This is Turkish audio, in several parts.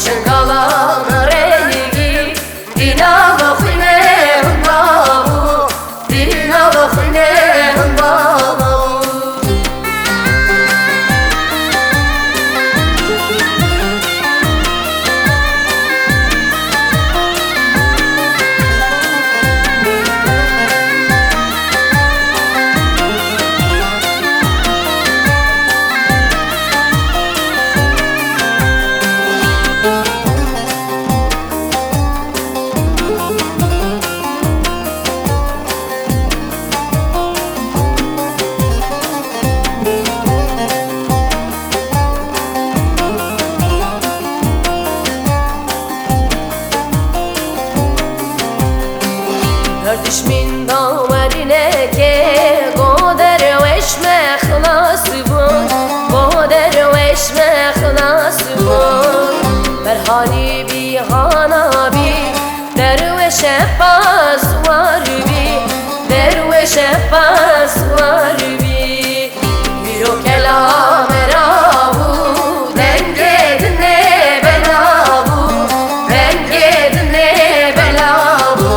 Şengalan rengi dina vakhine babu dina vakhine babu Kardeş min daverine ke Goder veşme hılası bun Goder veşme hılası bun Berhani bihana bi Derveşe pas var bi Derveşe pas var bi Biro kelam eravu Denge dinle belavu Denge dinle belavu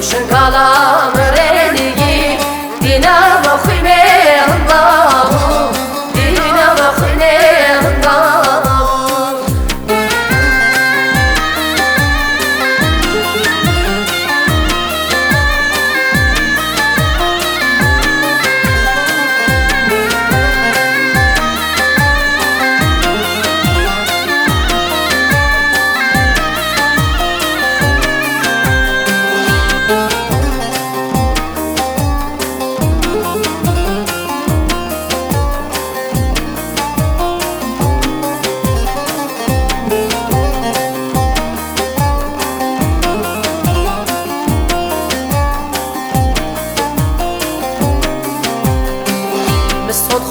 Şengalan rengi dina vakhine babu dina vakhine babu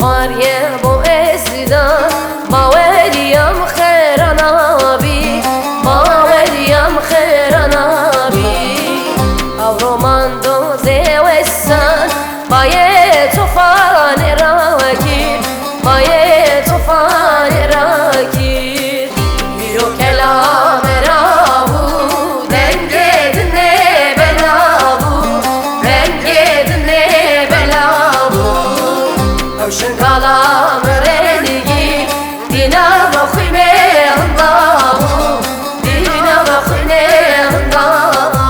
خاریه با ازدان باوریم خیرانابی باوریم خیرانابی او رومان دوزه وستان بایه توفان راکی بایه توفان راکی بیرو کلام راهو دنگه دنه بلاو دنگه دنه بلاو Şengalan rengi dina vakhine babu dina vakhine babu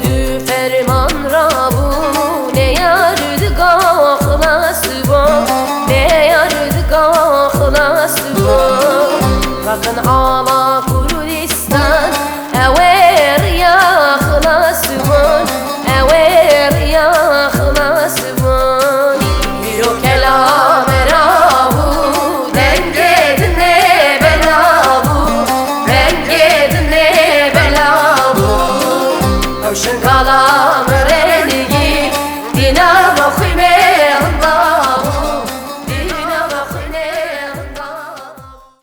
Dü ferman rabu ne yardı gahlas bu ne yardı gahlas bu bakın ama Kurdistan ever ya khlas bu ever ya khlas bu biro kelam rabu denge dinle belavu denge dinle belavu Şengalan